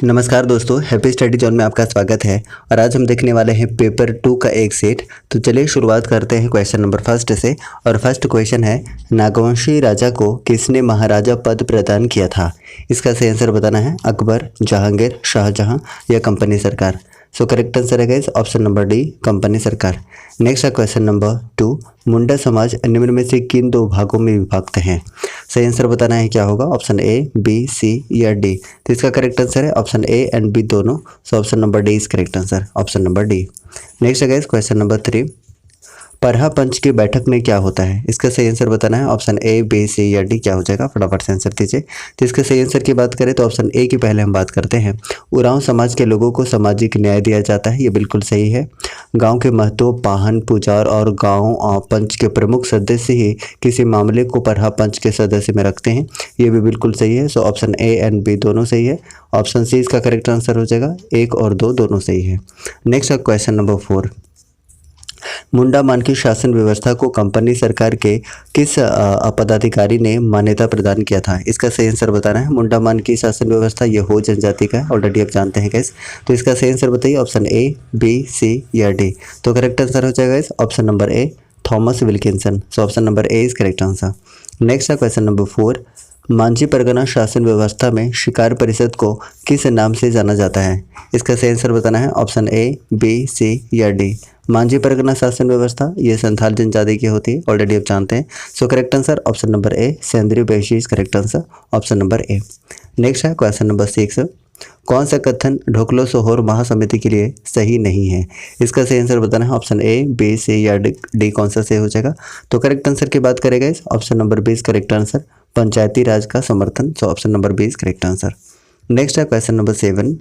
नमस्कार दोस्तों, happy study zone में आपका स्वागत है। और आज हम देखने वाले हैं पेपर 2 का एक सेट। तो चलिए शुरुआत करते हैं क्वेश्चन नंबर फर्स्ट से। और फर्स्ट क्वेश्चन है, नागवंशी राजा को किसने महाराजा पद प्रदान किया था? इसका सही आंसर बताना है। अकबर, जहांगीर, शाहजहां या कंपनी सरकार। सो करेक्ट आंसर है guys option number D, company सरकार। नेक्स्ट है क्वेश्चन नंबर 2, मुंडा समाज निम्न में से किन दो भागों में विभक्त हैं? सही आंसर बताना है क्या होगा, ऑप्शन ए, बी, सी या डी। तो इसका करेक्ट आंसर है ऑप्शन ए एंड बी दोनों। सो option number D is correct answer, option number D. Next है गाइस क्वेश्चन नंबर 3, परहा पंच की बैठक में क्या होता है? इसका सही आंसर बताना है। ऑप्शन ए, बी, सी या डी क्या हो जाएगा, फटाफट से आंसर दीजिए। तो इसके सही आंसर की बात करें तो ऑप्शन ए की पहले हम बात करते हैं। उरांव समाज के लोगों को सामाजिक न्याय दिया जाता है, ये बिल्कुल सही है। गांव के महतो, पाहन, पुजार और गांव पंच के प्रमुख सदस्य ही किसी मामले को परहा पंच के सदस्य में रखते हैं, ये भी बिल्कुल सही है। So option A and B दोनों सही है। ऑप्शन सी इसका करेक्ट आंसर हो जाएगा, 1 और 2 दोनों सही है। नेक्स्ट है क्वेश्चन नंबर 4, मुंडामान की शासन व्यवस्था को कंपनी सरकार के किस पदाधिकारी ने मान्यता प्रदान किया था? इसका सही आंसर बताना है। मुंडामान की शासन व्यवस्था ये हो जनजाति का है, ऑलरेडी आप जानते हैं गाइस। तो इसका सही आंसर बताइए, ऑप्शन ए, बी, सी या डी। तो करेक्ट आंसर हो जाएगा इस option number A, Thomas Wilkinson. So option number A is correct answer. Next है क्वेश्चन नंबर 4, मांझी परगना शासन व्यवस्था में शिकार परिषद को किस नाम से जाना जाता है? इसका सही आंसर बताना है। ऑप्शन ए, बी, सी या डी। मांझी परगना शासन व्यवस्था ये संथाल जनजाति की होती है, ऑलरेडी आप जानते हैं। सो करेक्ट आंसर ऑप्शन नंबर ए, सेंद्रीय पेशी is correct answer, option number A. Next है क्वेश्चन नंबर 6, कौन सा कथन ढोकलो सोहोर महासमिति के लिए सही नहीं है? इसका सही आंसर बताना है। ऑप्शन ए, बी, सी या डी कौन सा सही हो जाएगा? तो करेक्ट आंसर की बात करेगा इस option number B is correct answer, Panchayati Raj का समर्थन। So option number B is correct answer. Next है क्वेश्चन नंबर 7,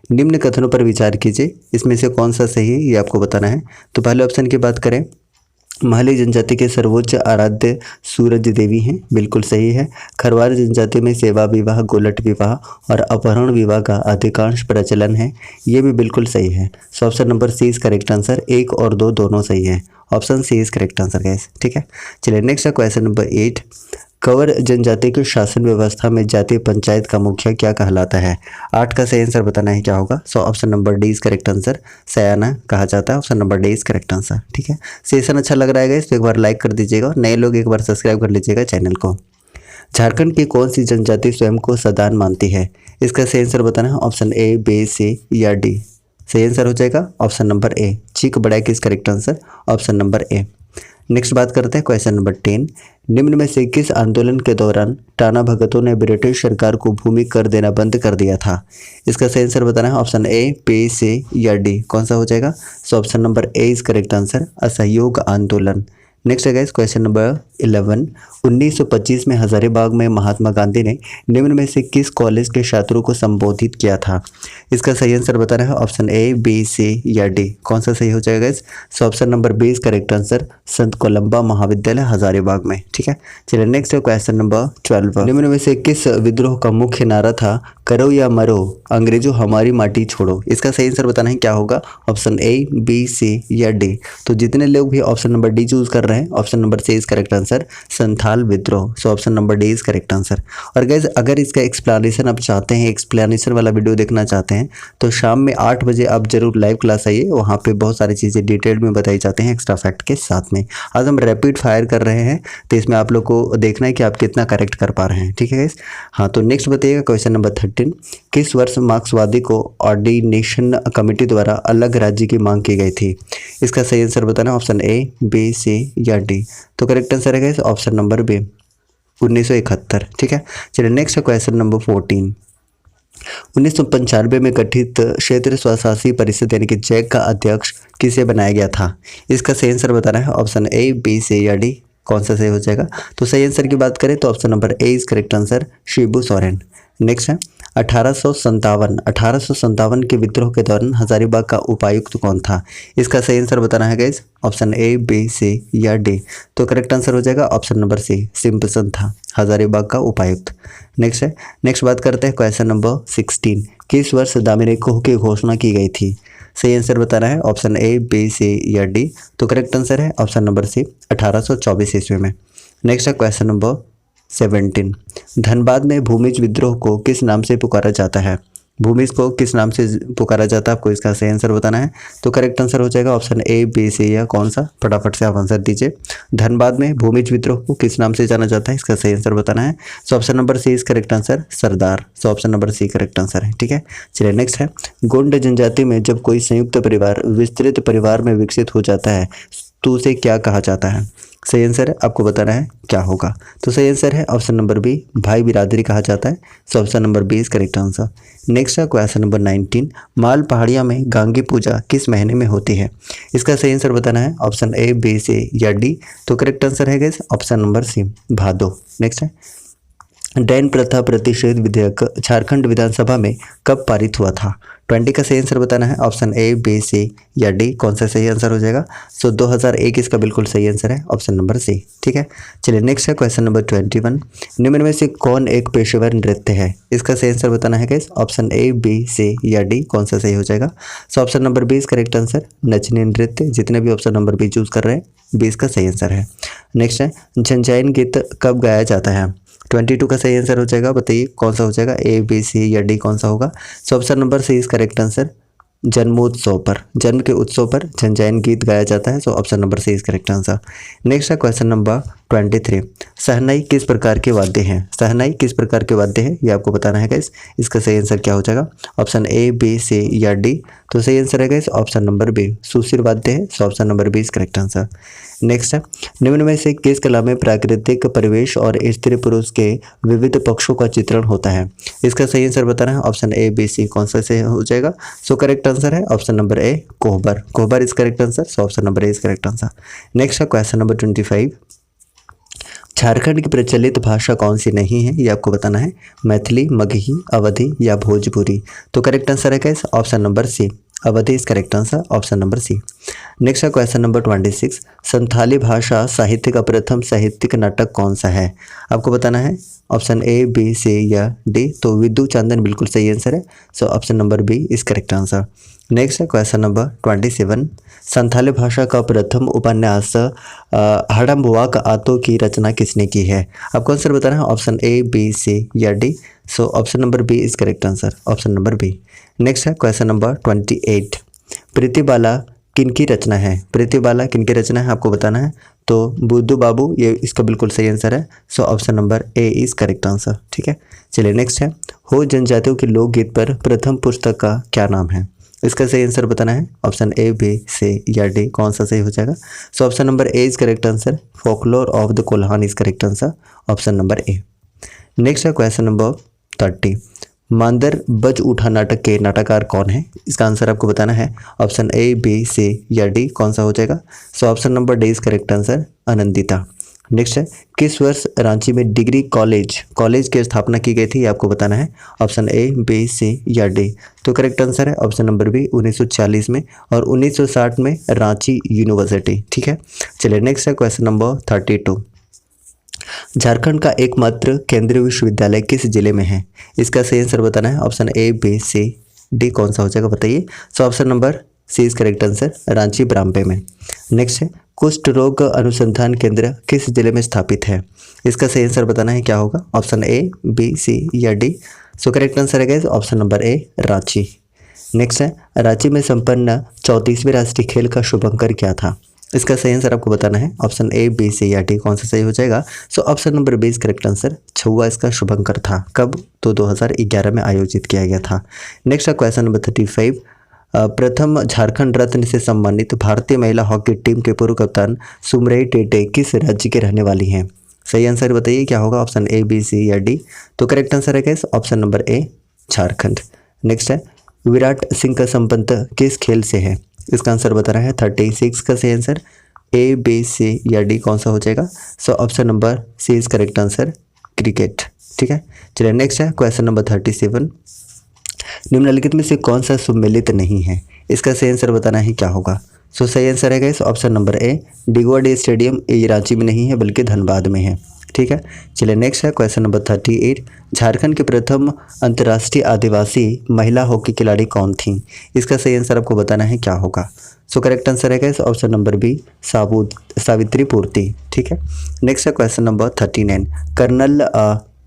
निम्न कथनों पर विचार कीजिए, इसमें से कौन सा सही है ये आपको बताना है। तो पहले ऑप्शन की बात करें, महली जनजाति के सर्वोच्च आराध्य सूरज देवी हैं, बिल्कुल सही है। खरवार जनजाति में सेवा विवाह, गोलट विवाह और अपहरण विवाह का अधिकांश प्रचलन है, ये भी बिल्कुल सही है। So option number C is correct answer, 1 और 2 दोनों सही है। Option C is correct answer guys, ठीक है। चलिए नेक्स्ट है क्वेश्चन नंबर 8, कंवर जनजाति की शासन व्यवस्था में जातीय पंचायत का मुखिया क्या कहलाता है? 8 का सही आंसर बताना है क्या होगा। So option number D is correct answer, सयाना कहा जाता है। Option number D is correct answer, ठीक है। सेशन अच्छा लग रहा है गाइस तो एक बार लाइक कर दीजिएगा, नए लोग एक बार सब्सक्राइब कर लीजिएगा चैनल को। झारखंड की कौन सी जनजाति स्वयं को सदान मानती है? इसका सही आंसर बताना है। ऑप्शन ए, बी, सी या डी। सही आंसर हो जाएगा ऑप्शन नंबर ए, चीक बड़ाई is correct answer, option number A. Next बात करते हैं क्वेश्चन नंबर 10, निम्न में से किस आंदोलन के दौरान टाना भगतों ने ब्रिटिश सरकार को भूमि कर देना बंद कर दिया था? इसका सही आंसर बताना है। ऑप्शन ए, बी, सी या डी कौन सा हो जाएगा? So option number A is correct answer, असहयोग आंदोलन। नेक्स्ट है गाइस क्वेश्चन नंबर 11, 1925 में हजारीबाग में महात्मा गांधी ने निम्न में से किस कॉलेज के छात्रों को संबोधित किया था? इसका सही आंसर बताना है। ऑप्शन ए, बी, सी या डी कौन सा सही हो जाएगा guys? So option number B is correct answer, संत कोलंबा महाविद्यालय हजारीबाग में, ठीक है। चलिए नेक्स्ट है क्वेश्चन नंबर 12, निम्न में से किस विद्रोह का मुख्य नारा था, करो या मरो अंग्रेजों हमारी माटी छोड़ो? इसका सही आंसर बताना है क्या होगा? ऑप्शन ए, बी, सी या डी। तो जितने लोग भी ऑप्शन नंबर डी चूज कर रहे हैं, option number C is correct answer, Santhal विद्रोह। So option number D is correct answer. और गाइज अगर इसका एक्सप्लेनेशन आप चाहते हैं, एक्सप्लेनेशन वाला वीडियो देखना चाहते हैं, तो शाम में 8 बजे आप जरूर लाइव क्लास आइए, वहाँ पे बहुत सारी चीज़ें डिटेल में बताई जाती हैं एक्स्ट्रा फैक्ट के साथ में। आज हम रैपिड फायर कर रहे हैं, तो इसमें आप लोग को देखना है कि आप कितना करेक्ट कर पा रहे हैं, ठीक है गाइज। हाँ, तो नेक्स्ट बताइएगा क्वेश्चन नंबर 13, किस वर्ष मार्क्सवादी को ऑर्डिनेशन कमेटी द्वारा अलग राज्य की मांग की गई थी? इसका सही आंसर बताना, ऑप्शन ए, बी, सी या डी। तो करेक्ट आंसर है ऑप्शन नंबर बी, 1971, ठीक है। चलिए नेक्स्ट है क्वेश्चन नंबर 14, 1995 में गठित क्षेत्र स्वशासी परिषद यानी कि जैक का अध्यक्ष किसे बनाया गया था? इसका सही आंसर बताना है। ऑप्शन ए, बी, सी या डी कौन सा सही हो जाएगा? तो सही आंसर की बात करें तो option number A is correct answer, Shibu Soren. Next है 1857 के विद्रोह के दौरान हजारीबाग का उपायुक्त कौन था? इसका सही आंसर बताना है guys, option A, B, C या डी। तो करेक्ट आंसर हो जाएगा ऑप्शन नंबर सी, सिम्पसन था हजारीबाग का उपायुक्त। नेक्स्ट बात करते हैं क्वेश्चन नंबर 16, किस वर्ष दामिनीकोह की घोषणा की गई थी? सही आंसर बताना है। ऑप्शन ए, बी, सी या डी। तो करेक्ट आंसर है ऑप्शन नंबर सी, 1824 ईस्वी में। नेक्स्ट है क्वेश्चन नंबर 17, धनबाद में भूमिज विद्रोह को किस नाम से पुकारा जाता है? भूमि को किस नाम से पुकारा जाता है, आपको इसका सही आंसर बताना है। तो करेक्ट आंसर हो जाएगा ऑप्शन ए, बी, सी या कौन सा, फटाफट से आप आंसर दीजिए। धनबाद में भूमिज विद्रोह को किस नाम से जाना जाता है, इसका सही आंसर बताना है। So option number C is correct answer, सरदार। So option number C correct answer है, ठीक है। चलिए नेक्स्ट है, गोंड जनजाति में जब कोई संयुक्त परिवार विस्तृत परिवार में विकसित हो जाता है तो उसे क्या कहा जाता है। सही आंसर है, आपको बताना है क्या होगा। तो सही आंसर है ऑप्शन नंबर बी, भाई बिरादरी कहा जाता है। So option number B is correct answer. Next है क्वेश्चन नंबर 19, माल पहाड़िया में गांगी पूजा किस महीने में होती है, इसका सही आंसर बताना है। ऑप्शन ए, बी, सी या डी। तो करेक्ट आंसर है गाइस ऑप्शन नंबर सी, भादो। नेक्स्ट है, डैन प्रथा प्रतिषेध विधेयक झारखंड विधानसभा में कब पारित हुआ था। 20 का सही आंसर बताना है। ऑप्शन ए, बी, सी या डी, कौन सा सही आंसर हो जाएगा। सो 2001 इसका बिल्कुल सही आंसर है, ऑप्शन नंबर सी, ठीक है। चलिए नेक्स्ट है क्वेश्चन नंबर 21, निम्न में से कौन एक पेशेवर नृत्य है, इसका सही आंसर बताना है guys. Option A, B, C या डी, कौन सा सही हो जाएगा। So option number B is correct answer, नचनीय नृत्य। जितने भी ऑप्शन नंबर बी चूज कर रहे हैं, बी इसका सही आंसर है। नेक्स्ट है, झंझायन गीत कब गाया जाता है। 22 का सही आंसर हो जाएगा, बताइए कौन सा हो जाएगा, ए, बी, सी या डी, कौन सा होगा। So option number C is correct answer, जन्मोत्सव पर, जन्म के उत्सव पर झंझायन गीत गाया जाता है। So option number C is correct answer. Next है क्वेश्चन नंबर 23, शहनाई किस प्रकार के वाद्य हैं। शहनाई किस प्रकार के वाद्य है, ये आपको बताना है गाइस। इसका सही आंसर क्या हो जाएगा, ऑप्शन ए, बी, सी या डी। तो सही आंसर है गाइस ऑप्शन नंबर बी, सुशिर वाद्य है। So option number B is correct answer. Next है, निम्न में से किस कला में प्राकृतिक परिवेश और स्त्री पुरुष के विविध पक्षों का चित्रण होता है, इसका सही आंसर बताना है। ऑप्शन ए, बी, सी, कौन सा सही हो जाएगा। सो करेक्ट आंसर है option number A, Kohbar. Kohbar is correct answer. So option number A is correct answer. Next है क्वेश्चन नंबर 25, झारखंड की प्रचलित भाषा कौन सी नहीं है, ये आपको बताना है। मैथिली, मगही, अवधी या भोजपुरी। तो करेक्ट आंसर है guys option number C, Awadhi is correct answer, option number C. Next है क्वेश्चन नंबर 26, संथाली भाषा साहित्य का प्रथम साहित्यिक नाटक कौन सा है, आपको बताना है। ऑप्शन ए, बी, सी या डी। तो विदु चांदन बिल्कुल सही आंसर है। So option number B is correct answer. Next है क्वेश्चन नंबर 27, संथाली भाषा का प्रथम उपन्यास हड़म्बवाक आतो की रचना किसने की है, आपको आंसर बताना है। ऑप्शन ए, बी, सी या D. So option number B is correct answer, option number B. Next है क्वेश्चन नंबर 28, प्रीतिबाला किनकी रचना है। प्रीतिबाला किनकी रचना है, आपको बताना है। तो बुद्धू बाबू, ये इसका बिल्कुल सही आंसर है। So option number A is correct answer, ठीक है। चलिए नेक्स्ट है, हो जनजातियों के लोकगीत पर प्रथम पुस्तक का क्या नाम है, इसका सही आंसर बताना है। ऑप्शन ए, बी, सी या डी, कौन सा सही हो जाएगा। So option number A is correct answer, folklore of the Kolhan is correct answer, option number A. Next है क्वेश्चन नंबर 30, मांदर बज उठा नाटक के नाटककार कौन है, इसका आंसर आपको बताना है। ऑप्शन ए, बी, सी या डी, कौन सा हो जाएगा। So option number D is correct answer, Anandita. Next है, किस वर्ष रांची में डिग्री कॉलेज की स्थापना की गई थी, आपको बताना है। ऑप्शन ए, बी, सी या डी। तो करेक्ट आंसर है ऑप्शन नंबर बी, 1940 में, और 1960 में रांची यूनिवर्सिटी, ठीक है। चलिए नेक्स्ट है क्वेश्चन नंबर 32, झारखंड का एकमात्र केंद्रीय विश्वविद्यालय किस जिले में है, इसका सही आंसर बताना है। Option A, B, C, D, कौन सा हो जाएगा बताइए। So option number C is correct answer, Ranchi Brambe में। नेक्स्ट है, कुष्ठ रोग अनुसंधान केंद्र किस जिले में स्थापित है, इसका सही आंसर बताना है, क्या होगा। ऑप्शन ए, बी, सी या डी। सो करेक्ट आंसर है गाइस ऑप्शन नंबर ए, रांची। नेक्स्ट है, रांची में संपन्न 34वें राष्ट्रीय खेल का शुभंकर क्या था, इसका सही आंसर आपको बताना है। ऑप्शन ए, बी, सी या डी, कौन सा सही हो जाएगा। So option number B is correct answer, छुआ इसका शुभंकर था। कब, तो 2011 में आयोजित किया गया था। नेक्स्ट है क्वेश्चन नंबर 35, प्रथम झारखंड रत्न से सम्मानित भारतीय महिला हॉकी टीम के पूर्व कप्तान सुमरई टेटे किस राज्य के रहने वाली हैं, सही आंसर बताइए क्या होगा। ऑप्शन ए, बी, सी या डी। तो करेक्ट आंसर है गाइस ऑप्शन नंबर ए, झारखंड। नेक्स्ट है, विराट सिंह का संबंध किस खेल से है, इसका आंसर बताना है। 36 का सही आंसर, ए, बी, सी या डी, कौन सा हो जाएगा। So option number C is correct answer, cricket, ठीक है। चलिए नेक्स्ट है क्वेश्चन नंबर 37, निम्नलिखित में से कौन सा सुमेलित नहीं है, इसका सही आंसर बताना है, क्या होगा। सो सही आंसर है गाइस ऑप्शन नंबर ए, डिगवा स्टेडियम, ये रांची में नहीं है बल्कि धनबाद में है, ठीक है। चलिए नेक्स्ट है क्वेश्चन नंबर 38, झारखंड के प्रथम अंतर्राष्ट्रीय आदिवासी महिला हॉकी खिलाड़ी कौन थी, इसका सही आंसर आपको बताना है, क्या होगा। सो करेक्ट आंसर है guys option number B, Savitri Purti, ठीक है। नेक्स्ट है क्वेश्चन नंबर 39, कर्नल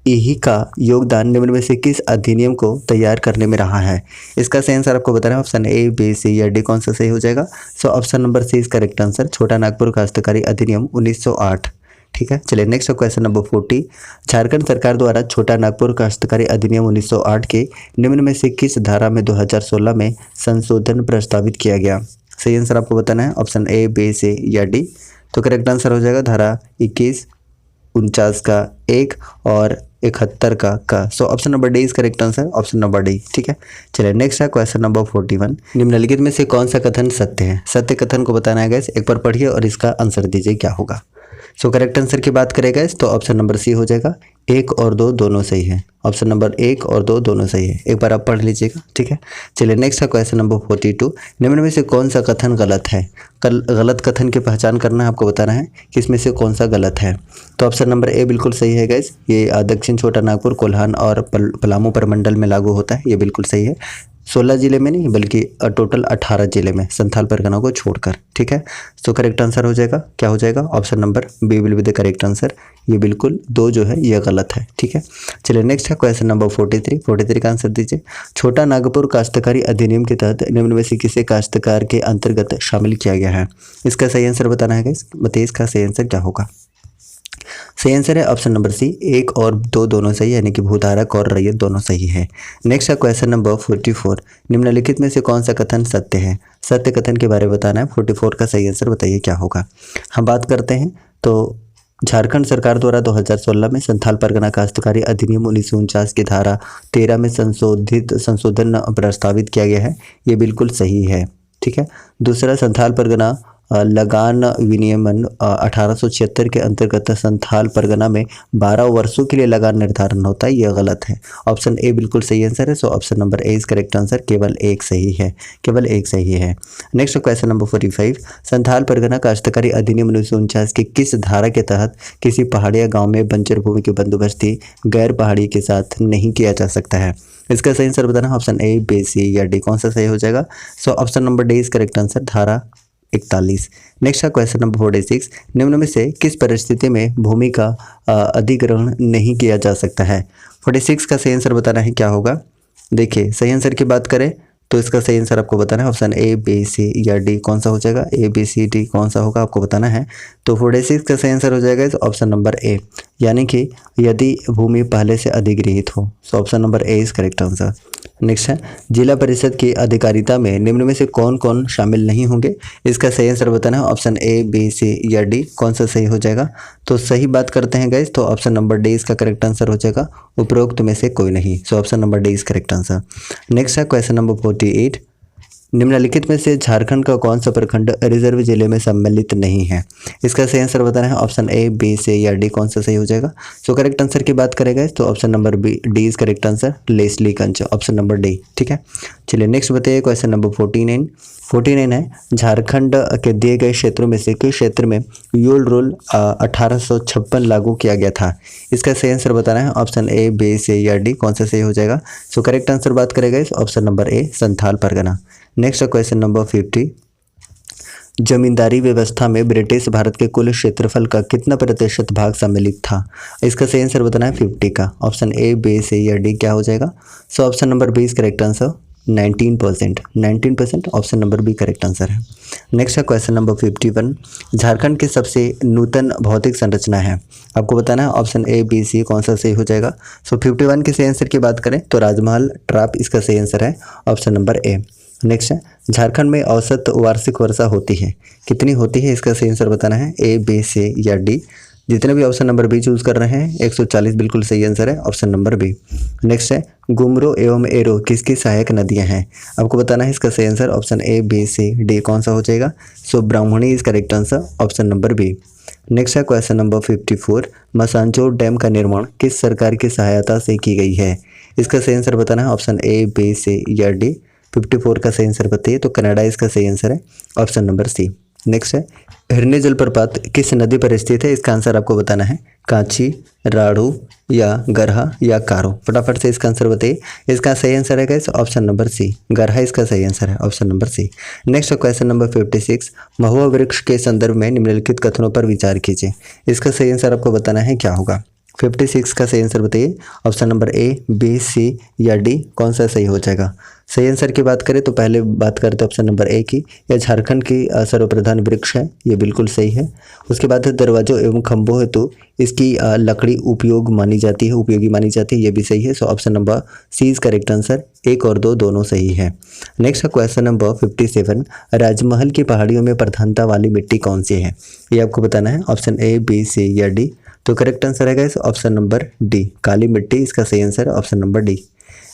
ई का योगदान निम्न में से किस अधिनियम को तैयार करने में रहा है? इसका सही आंसर आपको बताना है। ऑप्शन ए, बी, सी या डी कौन सा सही हो जाएगा? So option number C is correct answer, Chota Nagpur काश्तकारी अधिनियम 1908। ठीक है, चलिए नेक्स्ट क्वेश्चन नंबर 40। झारखंड सरकार द्वारा छोटा नागपुर काश्तकारी अधिनियम 1908 के निम्न में से किस धारा में 2016 में संशोधन प्रस्तावित किया गया? सही आंसर आपको बताना है। ऑप्शन ए, बी, सी या डी। तो करेक्ट आंसर हो जाएगा धारा 21, 49 का 1 और 71 का। सो option number D is correct answer, option number D. ठीक है, चलिए नेक्स्ट है क्वेश्चन नंबर 41। निम्नलिखित में से कौन सा कथन सत्य है? सत्य कथन को बताना है गाइस, एक बार पढ़िए और इसका आंसर दीजिए क्या होगा। सो करेक्ट आंसर की बात करें गाइस तो ऑप्शन नंबर सी हो जाएगा, 1 और 2 दोनों सही है। ऑप्शन नंबर 1 और 2 दोनों सही है, एक बार आप पढ़ लीजिएगा। ठीक है, चलिए नेक्स्ट है क्वेश्चन नंबर 42। निम्न में से कौन सा कथन गलत है? गलत कथन की पहचान करना है, आपको बताना है कि इसमें से कौन सा गलत है। तो ऑप्शन नंबर ए बिल्कुल सही है गाइस, ये दक्षिण छोटा नागपुर, कोल्हान और पलामू प्रमंडल में लागू होता है, ये बिल्कुल सही है। 16 जिले में नहीं बल्कि टोटल 18 जिले में, संथाल परगना को छोड़कर। ठीक है, तो करेक्ट आंसर हो जाएगा, क्या हो जाएगा? Option number B will be the correct answer. ये बिल्कुल 2 जो है ये गलत है। ठीक है, चलिए नेक्स्ट है क्वेश्चन नंबर 43 का आंसर दीजिए। छोटा नागपुर काश्तकारी अधिनियम के तहत निम्न में से किसे काश्तकार के अंतर्गत शामिल किया गया है? इसका सही आंसर बताना है, बताइए इसका सही आंसर क्या होगा। सही आंसर है ऑप्शन नंबर सी, 1 और 2 दोनों सही है, यानी कि भूधारक और रैयत दोनों सही है। नेक्स्ट है क्वेश्चन नंबर 44। निम्नलिखित में से कौन सा कथन सत्य है? सत्य कथन के बारे में बताना है। 44 का सही आंसर बताइए क्या होगा। हम बात करते हैं तो झारखंड सरकार द्वारा 2016 में संथाल परगना काश्तकारी अधिनियम 1949 की धारा 13 में संशोधन प्रस्तावित किया गया है, ये बिल्कुल सही है। ठीक है, दूसरा संथाल परगना लगान विनियमन 1876 के अंतर्गत संथाल परगना में 12 वर्षों के लिए लगान निर्धारण होता है, यह गलत है। ऑप्शन ए बिल्कुल सही आंसर है, so option number A is correct answer, केवल एक सही है, केवल एक सही है। Next question number 45। Santhal Pargana काश्तकारी अधिनियम 1949 के किस धारा के तहत किसी पहाड़िया गाँव में बंजर भूमि की बंदोबस्ती गैर पहाड़ी के साथ नहीं किया जा सकता है? इसका सही आंसर बताना है। ऑप्शन ए, बी, सी या डी कौन सा सही हो जाएगा? So option number D is correct answer, धारा 41। नेक्स्ट है क्वेश्चन नंबर 46। निम्न में से किस परिस्थिति में भूमि का अधिग्रहण नहीं किया जा सकता है? 46 का सही आंसर बताना है, क्या होगा? देखिए सही आंसर की बात करें तो इसका सही आंसर आपको बताना है। ऑप्शन ए, बी, सी या डी कौन सा हो जाएगा? ए, बी, सी, डी कौन सा होगा आपको बताना है। तो 46 का सही आंसर हो जाएगा इस ऑप्शन नंबर ए, यानी कि यदि भूमि पहले से अधिग्रहित हो। सो option number A is correct answer. Next है जिला परिषद की अधिकारिता में निम्न में से कौन कौन शामिल नहीं होंगे? इसका सही आंसर बताना है। ऑप्शन ए, बी, सी या डी कौन सा सही हो जाएगा? तो सही बात करते हैं गाइस, तो ऑप्शन नंबर डी इसका करेक्ट आंसर हो जाएगा, उपरोक्त में से कोई नहीं। सो option number D is correct answer. Next है क्वेश्चन नंबर 48। निम्नलिखित में से झारखंड का कौन सा प्रखंड रिजर्व जिले में सम्मिलित नहीं है? इसका सही आंसर बताना है। ऑप्शन ए, बी, सी या डी कौन सा सही हो जाएगा? सो करेक्ट आंसर की बात करेगा तो option number B, D is correct answer, Leslieganj, option number D. ठीक है, चलिए नेक्स्ट बताइए क्वेश्चन नंबर 49 है झारखंड के दिए गए क्षेत्रों में से किस क्षेत्र में यूल रूल 1856 लागू किया गया था? इसका सही आंसर बताना है। ऑप्शन ए, बी, सी या डी कौन सा सही हो जाएगा? सो करेक्ट आंसर बात करेगा इस ऑप्शन नंबर ए, Santhal Pargana. Next question number 50। जमींदारी व्यवस्था में ब्रिटिश भारत के कुल क्षेत्रफल का कितना प्रतिशत भाग सम्मिलित था? इसका सही आंसर बताना है 50 का। ऑप्शन ए, बी, सी या डी क्या हो जाएगा? So option number B is correct answer, 19%। Option number B correct answer है। नेक्स्ट है क्वेश्चन नंबर 51। झारखंड की सबसे नूतन भौतिक संरचना है, आपको बताना है। ऑप्शन ए, बी, सी कौन सा सही हो जाएगा? सो 51 के सही आंसर की बात करें तो राजमहल ट्राप इसका सही आंसर है, ऑप्शन नंबर ए। नेक्स्ट है झारखंड में औसत वार्षिक वर्षा होती है, कितनी होती है? इसका सही आंसर बताना है। ए, बी, सी या डी। जितने भी ऑप्शन नंबर बी चूज कर रहे हैं 140 बिल्कुल सही आंसर है, ऑप्शन नंबर बी। नेक्स्ट है गुमरो एवं एरो किसकी सहायक नदियां हैं? आपको बताना है इसका सही answer. Option A, B, C, D कौन सा हो जाएगा? So Brahmani is correct answer, option number B. Next है क्वेश्चन नंबर 54। मसानचोर डैम का निर्माण किस सरकार की सहायता से की गई है? इसका सही आंसर बताना है। ऑप्शन ए, बी, सी या डी। 54 का सही आंसर बताइए, तो कनाडा इसका सही आंसर है, ऑप्शन नंबर सी। नेक्स्ट है हिरनी जलप्रपात किस नदी पर स्थित है? इसका आंसर आपको बताना है। कांची, राड़ू या गरहा या कारो, फटाफट से इसका आंसर बताइए। इसका सही आंसर है गाइस ऑप्शन नंबर सी, गरहा इसका सही आंसर है, option number C. Next question number 56। महुआ वृक्ष के संदर्भ में निम्नलिखित कथनों पर विचार कीजिए। इसका सही आंसर आपको बताना है, क्या होगा? 56 का सही आंसर बताइए। Option number A, B, C या डी, कौन सा सही हो जाएगा? सही आंसर की बात करें तो पहले बात करते हैं ऑप्शन नंबर ए की। यह झारखंड की सर्वप्रधान वृक्ष है, ये बिल्कुल सही है। उसके बाद है दरवाजों एवं खंभों हेतु इसकी लकड़ी उपयोगी मानी जाती है, ये भी सही है। So option number C is correct answer. 1 और 2 दोनों सही है। नेक्स्ट है क्वेश्चन नंबर 57। राजमहल की पहाड़ियों में प्रधानता वाली मिट्टी कौन सी है? ये आपको बताना है। ऑप्शन ए, बी, सी या डी। तो करेक्ट आंसर है गाइस ऑप्शन नंबर डी, काली मिट्टी इसका सही आंसर है, ऑप्शन नंबर डी।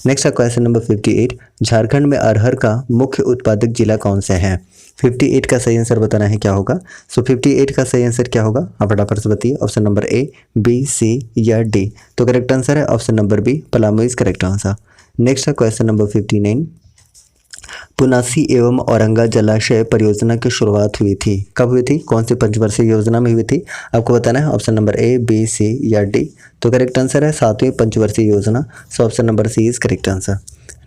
नेक्स्ट है क्वेश्चन नंबर 58। झारखंड में अरहर का मुख्य उत्पादक जिला कौन सा है? 58 का सही आंसर बताना है, क्या होगा? सो 58 का सही आंसर क्या होगा? आप फटाफट से बताइए। Option number A, B, C या डी। तो करेक्ट आंसर है option number B, Palamu is correct answer. Next है क्वेश्चन नंबर 59। पुनासी एवं औरंगा जलाशय परियोजना की शुरुआत हुई थी, कब हुई थी? कौन सी पंचवर्षीय योजना में हुई थी? आपको बताना है। Option number A, B, C या डी। तो करेक्ट आंसर है 7वीं पंचवर्षीय योजना। So option number C is correct answer.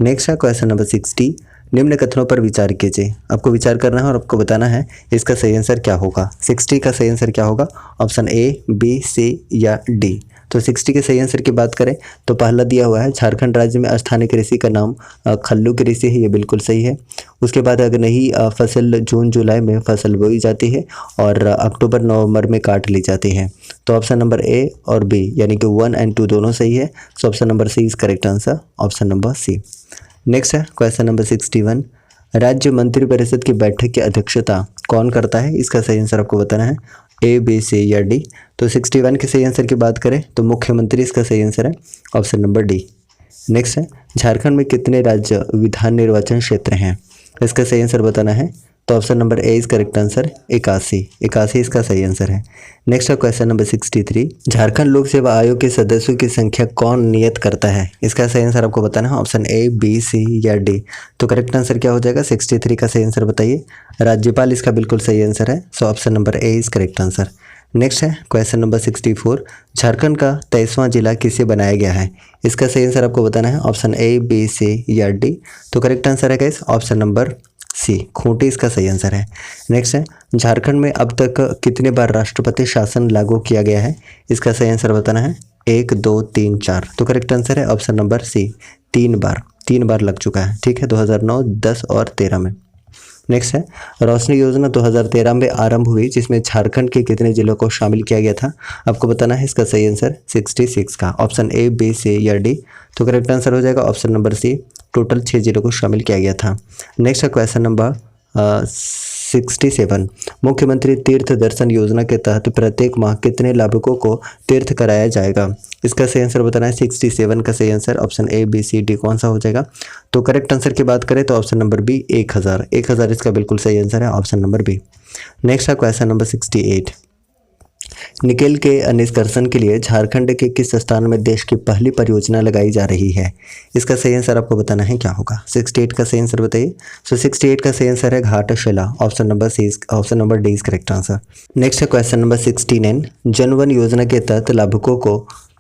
Next है क्वेश्चन नंबर 60। निम्न कथनों पर विचार कीजिए। आपको विचार करना है और आपको बताना है इसका सही आंसर क्या होगा। 60 का सही आंसर क्या होगा? ऑप्शन ए, बी, सी या डी। तो 60 के सही आंसर की बात करें तो पहला दिया हुआ है झारखंड राज्य में स्थानीय कृषि का नाम खल्लू कृषि है, ये बिल्कुल सही है। उसके बाद अगर नहीं फसल जून जुलाई में फसल बोई जाती है और अक्टूबर नवंबर में काट ली जाती है। तो ऑप्शन नंबर ए और बी यानी कि 1 और 2 दोनों सही है। So option number C is correct answer, option number C. Next है क्वेश्चन नंबर 61। राज्य मंत्रिपरिषद की बैठक की अध्यक्षता कौन करता है? इसका सही आंसर आपको बताना है। ए, बी, सी या डी। तो 61 के सही आंसर की बात करें तो मुख्यमंत्री इसका सही आंसर है, ऑप्शन नंबर डी। नेक्स्ट है झारखंड में कितने राज्य विधान निर्वाचन क्षेत्र हैं? इसका सही आंसर बताना है। तो option number A is correct answer, 81 इसका सही आंसर है। नेक्स्ट है क्वेश्चन नंबर 63। झारखंड लोक सेवा आयोग के सदस्यों की संख्या कौन नियत करता है? इसका सही आंसर आपको बताना है। ऑप्शन ए, बी, सी या डी। तो करेक्ट आंसर क्या हो जाएगा? 63 का सही आंसर बताइए। राज्यपाल इसका बिल्कुल सही आंसर है। So option number A is correct answer. Next है क्वेश्चन नंबर 64। झारखंड का 23वां जिला किसे बनाया गया है? इसका सही आंसर आपको बताना है। ऑप्शन ए, बी, सी या डी। तो करेक्ट आंसर है guys option number C, Khunti इसका सही आंसर है। नेक्स्ट है झारखंड में अब तक कितने बार राष्ट्रपति शासन लागू किया गया है? इसका सही आंसर बताना है। 1, 2, 3, 4। तो करेक्ट आंसर है ऑप्शन नंबर सी, 3 बार लग चुका है। ठीक है, 2009, 10 और 13 में। नेक्स्ट है रोशनी योजना 2013 में आरंभ हुई जिसमें झारखंड के कितने जिलों को शामिल किया गया था? आपको बताना है इसका सही आंसर 66 का। ऑप्शन ए, बी, सी या डी। तो करेक्ट आंसर हो जाएगा ऑप्शन नंबर सी, टोटल 6 जिलों को शामिल किया गया था। नेक्स्ट है क्वेश्चन नंबर 67। मुख्यमंत्री तीर्थ दर्शन योजना के तहत प्रत्येक माह कितने लाभुकों को तीर्थ कराया जाएगा? इसका सही आंसर बताना है। 67 का सही answer option A, B, C, D कौन सा हो जाएगा? तो करेक्ट आंसर की बात करें तो ऑप्शन नंबर बी, 1000 इसका बिल्कुल सही आंसर है, ऑप्शन नंबर बी। नेक्स्ट है क्वेश्चन नंबर 68। निकेल के निष्कर्षण के लिए झारखंड के किस स्थान में देश की पहली परियोजना लगाई जा रही है? इसका सही आंसर आपको बताना है, क्या होगा? 68 का सही आंसर बताइए। सो 68 का सही आंसर है Ghatshila, option number D is correct answer. Next है क्वेश्चन नंबर 69। जनवन योजना के तहत लाभुकों को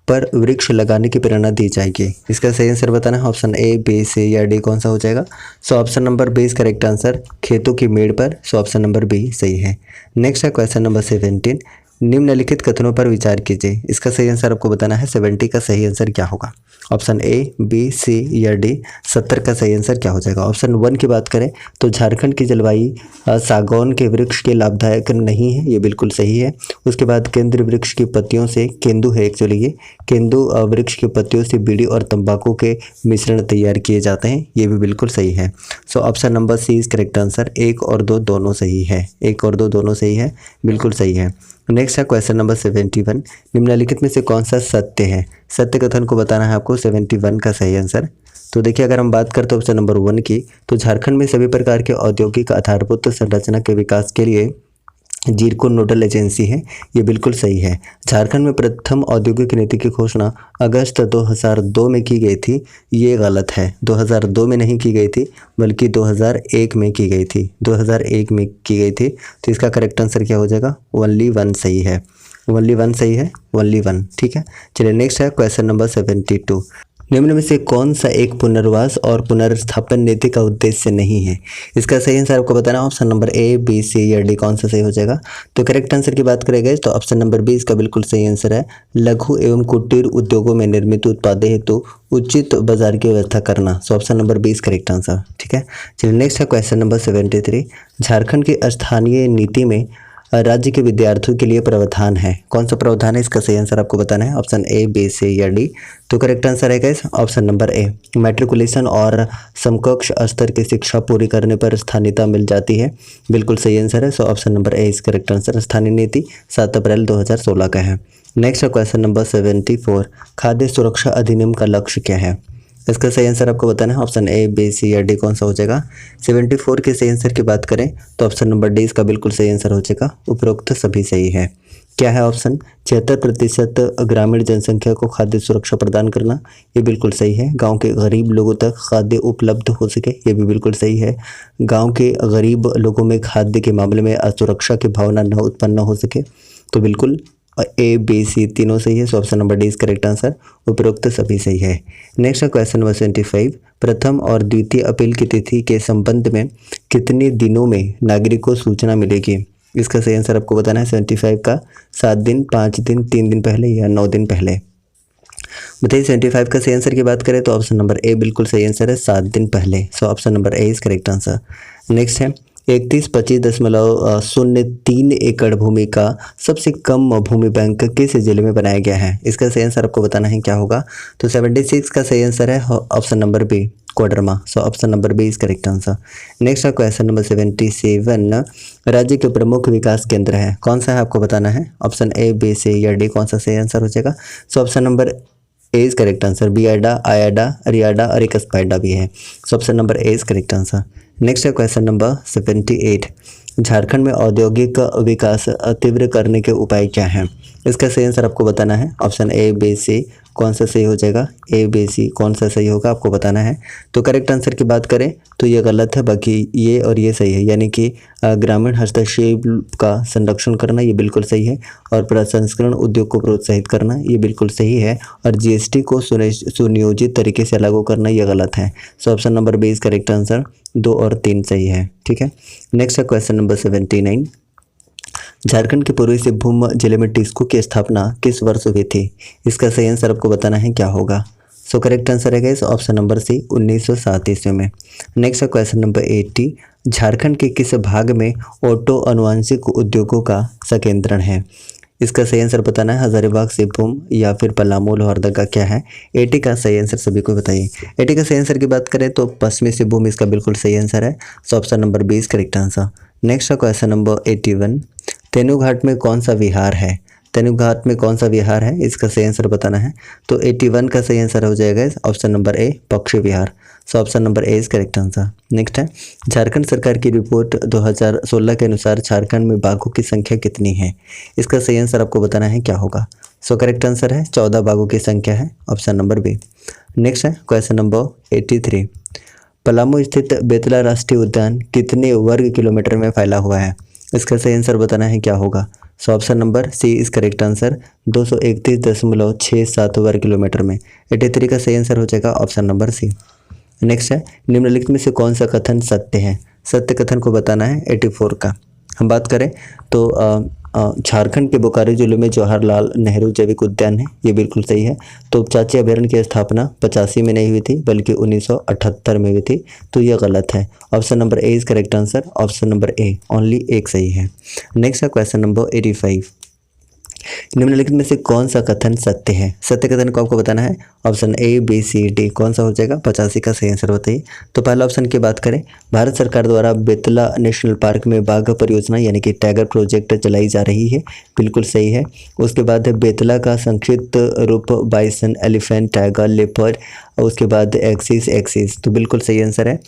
पर वृक्ष लगाने की प्रेरणा दी जाएगी। इसका सही आंसर बताना है। ऑप्शन ए, बी, सी या डी कौन सा हो जाएगा? So option number B is correct answer, खेतों की मेड़ पर। सो ऑप्शन नंबर बी सही है। नेक्स्ट है क्वेश्चन नंबर 17। निम्नलिखित कथनों पर विचार कीजिए। इसका सही आंसर आपको बताना है। 70 का सही आंसर क्या होगा? ऑप्शन ए, बी, सी या डी। 70 का सही आंसर क्या हो जाएगा? ऑप्शन 1 की बात करें तो झारखंड की जलवायु सागौन के वृक्ष के लाभदायक नहीं है, ये बिल्कुल सही है। उसके बाद केंद्र वृक्ष की पत्तियों से, केंदू है एक्चुअली ये, केंदू वृक्ष की पत्तियों से बीड़ी और तंबाकू के मिश्रण तैयार किए जाते हैं, ये भी बिल्कुल सही है। So option number C is correct answer. 1 और 2 दोनों सही है, 1 और 2 दोनों सही है, बिल्कुल सही है। नेक्स्ट है क्वेश्चन नंबर 71। निम्नलिखित में से कौन सा सत्य है? सत्य कथन को बताना है आपको। 71 का सही आंसर। तो देखिए अगर हम बात करते हैं ऑप्शन नंबर 1 की, तो झारखंड में सभी प्रकार के औद्योगिक आधारभूत संरचना के विकास के लिए जीरको नोडल एजेंसी है, ये बिल्कुल सही है। झारखंड में प्रथम औद्योगिक नीति की घोषणा अगस्त 2002 में की गई थी, ये गलत है। 2002 में नहीं की गई थी बल्कि 2001 में की गई थी, 2001 में की गई थी। तो इसका करेक्ट आंसर क्या हो जाएगा? ओनली 1 सही है, ओनली 1 सही है, ओनली 1। ठीक है, चलिए नेक्स्ट है क्वेश्चन नंबर 72। निम्न में से कौन सा एक पुनर्वास और पुनर्स्थापन नीति का उद्देश्य नहीं है? इसका सही आंसर आपको बताना है। Option number A, B, C या डी, कौन सा सही हो जाएगा? तो करेक्ट आंसर की बात करेंगे तो ऑप्शन नंबर बी इसका बिल्कुल सही आंसर है। लघु एवं कुटीर उद्योगों में निर्मित उत्पादों हेतु उचित बाजार की व्यवस्था करना। So option number B is correct answer. ठीक है, चलिए नेक्स्ट है क्वेश्चन नंबर 73। झारखंड की स्थानीय नीति में राज्य के विद्यार्थियों के लिए प्रावधान है। कौन सा प्रावधान है? इसका सही आंसर आपको बताना है। ऑप्शन ए, बी, सी या डी। तो करेक्ट आंसर है गाइस ऑप्शन नंबर ए। मैट्रिकुलेशन और समकक्ष स्तर की शिक्षा पूरी करने पर स्थानीयता मिल जाती है। बिल्कुल सही आंसर है। So option number A is correct answer. स्थानीय नीति 7 अप्रैल 2016 का है। नेक्स्ट है क्वेश्चन नंबर 74। खाद्य सुरक्षा अधिनियम का लक्ष्य क्या है? इसका सही आंसर आपको बताना है। ऑप्शन ए, बी, सी या डी, कौन सा हो जाएगा? 74 के सही आंसर की बात करें तो ऑप्शन नंबर डी इसका बिल्कुल सही आंसर हो जाएगा। उपरोक्त सभी सही है। क्या है ऑप्शन? 76% ग्रामीण जनसंख्या को खाद्य सुरक्षा प्रदान करना, ये बिल्कुल सही है। गांव के गरीब लोगों तक खाद्य उपलब्ध हो सके, ये भी बिल्कुल सही है। गांव के गरीब लोगों में खाद्य के मामले में असुरक्षा की भावना न उत्पन्न हो सके, तो बिल्कुल ए, बी, सी तीनों सही है। So option number D is correct answer. उपरोक्त सभी सही है। नेक्स्ट है क्वेश्चन नंबर 75। प्रथम और द्वितीय अपील की तिथि के संबंध में कितने दिनों में नागरिक को सूचना मिलेगी? इसका सही आंसर आपको बताना है। 75 का 7 दिन, 5 दिन, 3 दिन पहले या 9 दिन पहले? बताइए 75 का सही आंसर की बात करें तो ऑप्शन नंबर ए बिल्कुल सही आंसर है, 7 दिन पहले। सो option number A is correct answer. Next है 3125.03 एकड़ भूमि का सबसे कम भूमि बैंक किस जिले में बनाया गया है? इसका सही आंसर आपको बताना है क्या होगा? तो 76 का सही आंसर है option number B, Koderma. So option number B is correct answer. Next है क्वेश्चन नंबर 77। राज्य के प्रमुख विकास केंद्र है, कौन सा है आपको बताना है? ऑप्शन ए, बी, सी या डी, कौन सा सही आंसर हो जाएगा? So option number A is correct answer. BIADA, AIADA, RIADA और एक स्पाइडा भी है। So option number A is correct answer. Next है क्वेश्चन नंबर 78। झारखंड में औद्योगिक विकास तीव्र करने के उपाय क्या हैं? इसका सही आंसर आपको बताना है। ऑप्शन ए, बी, सी, कौन सा सही हो जाएगा? ए, बी, सी, कौन सा सही होगा आपको बताना है। तो करेक्ट आंसर की बात करें तो ये गलत है, बाकी ये और ये सही है। यानी कि ग्रामीण हस्तशिल्प का संरक्षण करना ये बिल्कुल सही है, और प्रसंस्करण उद्योग को प्रोत्साहित करना ये बिल्कुल सही है, और जीएसटी को सुनियोजित तरीके से लागू करना ये गलत है। So option number B is correct answer. 2 और 3 सही है। ठीक है, नेक्स्ट है क्वेश्चन नंबर 79। झारखंड के पूर्वी सिंहभूम जिले में टिस्को की स्थापना किस वर्ष हुई थी? इसका सही आंसर आपको बताना है क्या होगा? सो करेक्ट आंसर है गाइस ऑप्शन नंबर सी, 1907 ईस्वी में। नेक्स्ट है क्वेश्चन नंबर 80। झारखंड के किस भाग में ऑटो अनुवांशिक उद्योगों का संकेंद्रण है? इसका सही आंसर बताना है। हजारीबाग, सिंहभूम या फिर पलामू, लोहरदगा क्या है? 80 का सही आंसर सभी को बताइए। 80 का सही आंसर की बात करें तो पश्चिमी सिंहभूम इसका बिल्कुल सही आंसर है। So option number B is correct answer. Next है क्वेश्चन नंबर 81। तेनुघाट में कौन सा विहार है? तेनुघाट में कौन सा विहार है, इसका सही आंसर बताना है। तो 81 का सही आंसर हो जाएगा ऑप्शन नंबर ए, पक्षी विहार। So option number A is correct answer. Next है झारखंड सरकार की रिपोर्ट 2016 के अनुसार झारखंड में बाघों की संख्या कितनी है? इसका सही आंसर आपको बताना है क्या होगा? सो करेक्ट आंसर है 14 बाघों की संख्या है, ऑप्शन नंबर बी। नेक्स्ट है क्वेश्चन नंबर 83। पलामू स्थित बेतला राष्ट्रीय उद्यान कितने वर्ग किलोमीटर में फैला हुआ है? इसका सही आंसर बताना है क्या होगा? So option number C is correct answer, 231.67 वर्ग किलोमीटर में। 83 का सही आंसर हो जाएगा ऑप्शन नंबर सी। नेक्स्ट है निम्नलिखित में से कौन सा कथन सत्य है? सत्य कथन को बताना है 84 का। हम बात करें तो झारखंड के बोकारो जिले में जवाहरलाल नेहरू जैविक उद्यान है, ये बिल्कुल सही है। तो चाची अभयारण्य की स्थापना 85 में नहीं हुई थी बल्कि 1978 में हुई थी, तो यह गलत है। Option number A is correct answer. Option number A only एक सही है। नेक्स्ट है क्वेश्चन नंबर 85। निम्नलिखित में से कौन सा कथन सत्य है? सत्य कथन को आपको बताना है। Option A, B, C, D, कौन सा हो जाएगा? 85 का सही आंसर बताइए। तो पहला ऑप्शन की बात करें, भारत सरकार द्वारा बेतला नेशनल पार्क में बाघ परियोजना यानी कि टाइगर प्रोजेक्ट चलाई जा रही है, बिल्कुल सही है। उसके बाद है बेतला का संक्षिप्त रूप बाइसन, एलिफेंट, टाइगर, लेपर्ड, उसके बाद एक्सिस, तो बिल्कुल सही आंसर है।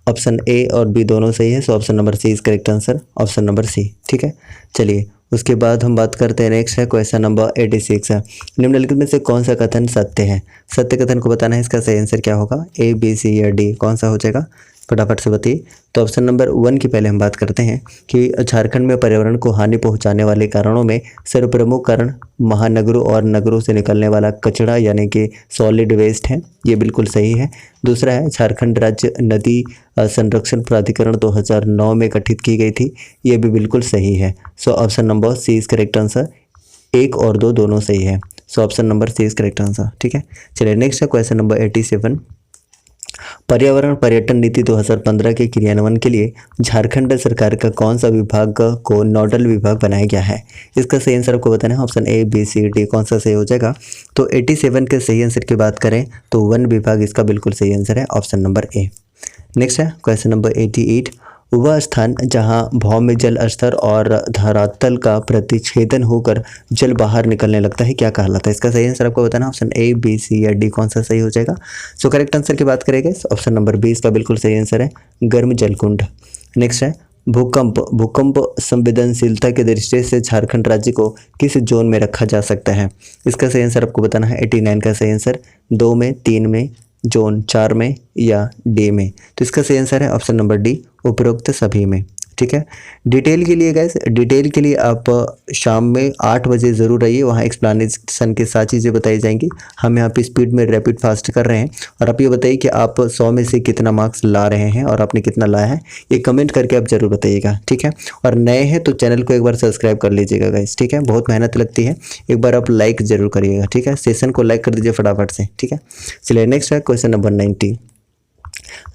ऑप्शन ए और बी दोनों सही है। So option number C is correct answer, option number C. ठीक है, चलिए उसके बाद हम बात करते हैं। नेक्स्ट है क्वेश्चन नंबर 86 है। निम्नलिखित में से कौन सा कथन सत्य है? सत्य कथन को बताना है, इसका सही आंसर क्या होगा? ए, बी, सी या डी, कौन सा हो जाएगा? फटाफट से बताइए। तो ऑप्शन नंबर 1 की पहले हम बात करते हैं कि झारखंड में पर्यावरण को हानि पहुंचाने वाले कारणों में सर्वप्रमुख कारण महानगरों और नगरों से निकलने वाला कचरा यानी कि सॉलिड वेस्ट है, ये बिल्कुल सही है। दूसरा है झारखंड राज्य नदी संरक्षण प्राधिकरण 2009 में गठित की गई थी, ये भी बिल्कुल सही है। So option number C is correct answer. 1 और 2 दोनों सही है। So option number C is correct answer. ठीक है, चलिए नेक्स्ट है क्वेश्चन नंबर 87। पर्यावरण पर्यटन नीति 2015 के क्रियान्वयन के लिए झारखंड सरकार का कौन सा विभाग को नोडल विभाग बनाया गया है? इसका सही आंसर आपको बताना है। Option A, B, C, D कौन सा सही हो जाएगा? तो 87 के सही आंसर की बात करें तो वन विभाग इसका बिल्कुल सही आंसर है, ऑप्शन नंबर ए। नेक्स्ट है क्वेश्चन नंबर 88। वह स्थान जहां भौम जल स्तर और धरातल का प्रतिच्छेदन होकर जल बाहर निकलने लगता है क्या कहलाता है? इसका सही आंसर आपको बताना है। ऑप्शन ए, बी, सी या डी कौन सा सही हो जाएगा? सो करेक्ट आंसर की बात करेंगे ऑप्शन नंबर बी इसका बिल्कुल सही आंसर है, गर्म जलकुंड। नेक्स्ट है भूकंप संवेदनशीलता की दृष्टि से झारखंड राज्य को किस जोन में रखा जा सकता है? इसका सही आंसर आपको बताना है। 89 का सही आंसर 2 में, 3 में, जोन 4 में या डी में? तो इसका सही आंसर है ऑप्शन नंबर डी, उपरोक्त सभी में। ठीक है, डिटेल के लिए गाइस, डिटेल के लिए आप शाम में 8 बजे ज़रूर आइए, वहाँ एक्सप्लेनेशन के साथ चीज़ें बताई जाएंगी। हम यहाँ पे स्पीड में रैपिड फास्ट कर रहे हैं। और आप ये बताइए कि आप 100 में से कितना मार्क्स ला रहे हैं और आपने कितना लाया है, ये कमेंट करके आप ज़रूर बताइएगा। ठीक है, और नए हैं तो चैनल को एक बार सब्सक्राइब कर लीजिएगा गाइस। ठीक है, बहुत मेहनत लगती है, एक बार आप लाइक ज़रूर करिएगा। ठीक है, सेशन को लाइक कर दीजिए फटाफट से। ठीक है, चलिए नेक्स्ट है क्वेश्चन नंबर 90।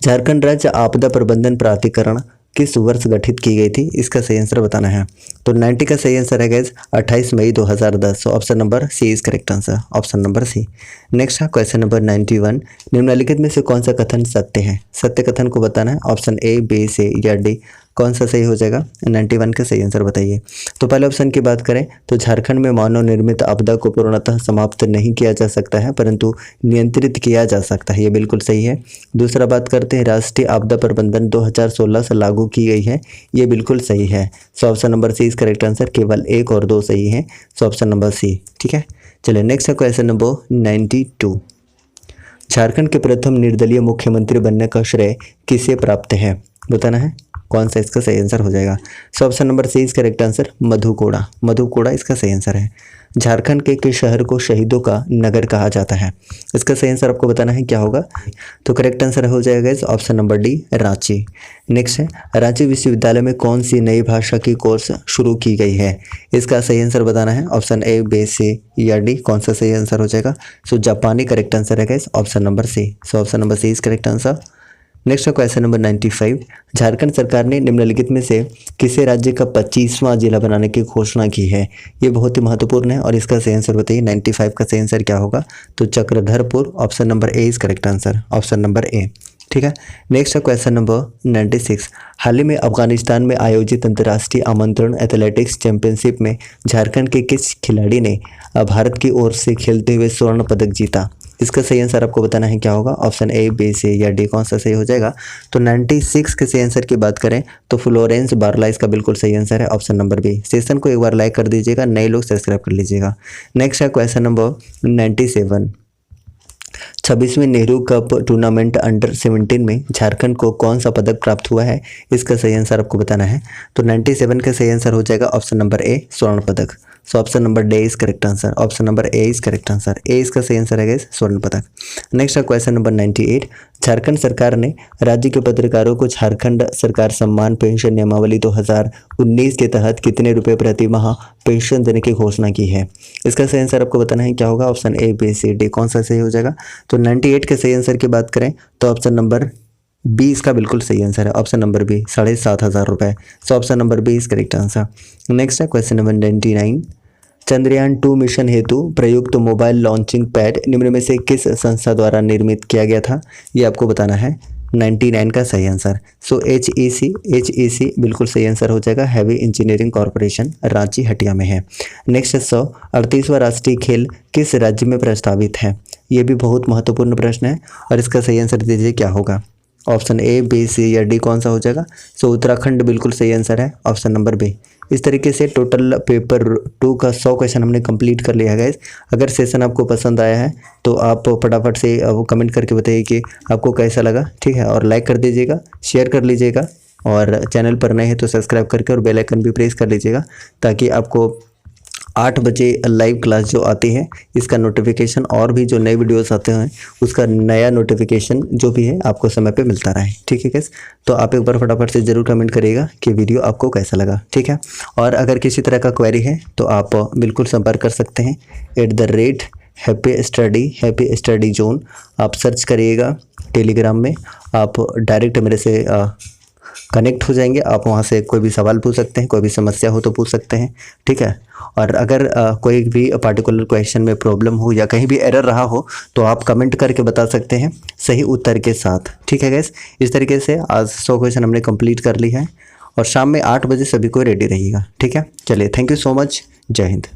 झारखंड राज्य आपदा प्रबंधन प्राधिकरण किस वर्ष गठित की गई थी? इसका सही आंसर बताना है। तो 90 का सही आंसर है गाइस 28 मई 2010। Option number C is correct answer, option number C. Next है क्वेश्चन नंबर 91। निम्नलिखित में से कौन सा कथन सत्य है? सत्य कथन को बताना है। ऑप्शन ए, बी, सी या डी कौन सा सही हो जाएगा? 91 का सही आंसर बताइए। तो पहले ऑप्शन की बात करें तो झारखंड में मानव निर्मित आपदा को पूर्णतः समाप्त नहीं किया जा सकता है परंतु नियंत्रित किया जा सकता है, ये बिल्कुल सही है। दूसरा बात करते हैं राष्ट्रीय आपदा प्रबंधन 2016 से लागू की गई है, ये बिल्कुल सही है। So option number C is correct answer, केवल 1 और 2 सही है। So option number C. ठीक है, चलिए नेक्स्ट है क्वेश्चन नंबर 92। झारखंड के प्रथम निर्दलीय मुख्यमंत्री बनने का श्रेय किसे प्राप्त है? बताना है कौन सा इसका सही आंसर हो जाएगा। So option number C is correct answer, Madhu Koda. Madhu Koda इसका सही आंसर है। झारखंड के किस शहर को शहीदों का नगर कहा जाता है? इसका सही आंसर आपको बताना है क्या होगा। तो करेक्ट आंसर हो जाएगा इस option number D, Ranchi. Next है रांची विश्वविद्यालय में कौन सी नई भाषा की कोर्स शुरू की गई है? इसका सही आंसर बताना है। ऑप्शन ए, बी, सी या डी कौन सा सही आंसर हो जाएगा? सो जापानी करेक्ट आंसर है guys, option number C. So option number C is correct answer. Next question number 95। Jharkhand सरकार ने निम्नलिखित में से किसे राज्य का 25वां जिला बनाने की घोषणा की है? ये बहुत ही महत्वपूर्ण है और इसका सही आंसर बताइए। 95 का सही आंसर क्या होगा? तो Chakradharpur, option number A is correct answer, option number ए। ठीक है, नेक्स्ट क्वेश्चन नंबर 96। हाल ही में अफगानिस्तान में आयोजित अंतर्राष्ट्रीय आमंत्रण एथलेटिक्स चैंपियनशिप में झारखंड के किस खिलाड़ी ने भारत की ओर से खेलते हुए स्वर्ण पदक जीता? इसका सही आंसर आपको बताना है क्या होगा। ऑप्शन ए, बी, सी या डी कौन सा सही हो जाएगा? तो 96 के सही आंसर की बात करें तो फ्लोरेंस बारला इसका बिल्कुल सही आंसर है, ऑप्शन नंबर बी। सेशन को एक बार लाइक कर दीजिएगा, नए लोग सब्सक्राइब कर लीजिएगा। नेक्स्ट है क्वेश्चन नंबर 97। 26वें नेहरू कप टूर्नामेंट अंडर 17 में झारखंड को कौन सा पदक प्राप्त हुआ है? इसका सही आंसर आपको बताना है। तो 97 का सही आंसर हो जाएगा ऑप्शन नंबर ए, स्वर्ण पदक। So option number D is correct answer, option number A is correct answer. A इसका सही आंसर है स्वर्ण पदक। नेक्स्ट है क्वेश्चन नंबर 98। झारखंड सरकार ने राज्य के पत्रकारों को झारखंड सरकार सम्मान पेंशन नियमावली 2019 के तहत कितने रुपए प्रति माह पेंशन देने की घोषणा की है? इसका सही आंसर आपको बताना है क्या होगा। Option A, B, C, D कौन सा सही हो जाएगा? तो 98 के सही आंसर की बात करें तो ऑप्शन नंबर बी इसका बिल्कुल सही आंसर है, ऑप्शन नंबर बी, 7,500 रुपये। So option number B is correct answer. Next है क्वेश्चन नंबर 99। चंद्रयान 2 मिशन हेतु प्रयुक्त मोबाइल लॉन्चिंग पैड निम्न में से किस संस्था द्वारा निर्मित किया गया था? ये आपको बताना है। 99 का सही आंसर। सो HEC बिल्कुल सही आंसर हो जाएगा, heavy engineering corporation Ranchi Hatia में है। नेक्स्ट 138वां राष्ट्रीय खेल किस राज्य में प्रस्तावित है? ये भी बहुत महत्वपूर्ण प्रश्न है और इसका सही आंसर दीजिए क्या होगा। ऑप्शन ए, बी, सी या डी कौन सा हो जाएगा? सो उत्तराखंड बिल्कुल सही आंसर है, ऑप्शन नंबर बी। इस तरीके से टोटल पेपर 2 का 100 क्वेश्चन हमने कंप्लीट कर लिया है गाइस। अगर सेशन आपको पसंद आया है तो आप फटाफट से वो कमेंट करके बताइए कि आपको कैसा लगा, ठीक है। और लाइक कर दीजिएगा, शेयर कर लीजिएगा, और चैनल पर नए हैं तो सब्सक्राइब करके और बेल आइकन भी प्रेस कर लीजिएगा, ताकि आपको 8 बजे लाइव क्लास जो आती है इसका नोटिफिकेशन, और भी जो नए वीडियोस आते हैं उसका नया नोटिफिकेशन जो भी है आपको समय पे मिलता रहे, ठीक है गाइस। तो आप एक बार फटाफट से ज़रूर कमेंट करिएगा कि वीडियो आपको कैसा लगा, ठीक है। और अगर किसी तरह का क्वेरी है तो आप बिल्कुल संपर्क कर सकते हैं हैप्पी स्टडी जोन आप सर्च करिएगा टेलीग्राम में। आप डायरेक्ट मेरे से कनेक्ट हो जाएंगे, आप वहाँ से कोई भी सवाल पूछ सकते हैं, कोई भी समस्या हो तो पूछ सकते हैं, ठीक है। और अगर कोई भी पर्टिकुलर क्वेश्चन में प्रॉब्लम हो या कहीं भी एरर रहा हो तो आप कमेंट करके बता सकते हैं सही उत्तर के साथ, ठीक है गैस। इस तरीके से आज 100 क्वेश्चन हमने कंप्लीट कर ली है, और शाम में 8 बजे सभी को रेडी रहिएगा, ठीक है। चलिए, थैंक यू सो मच, जय हिंद।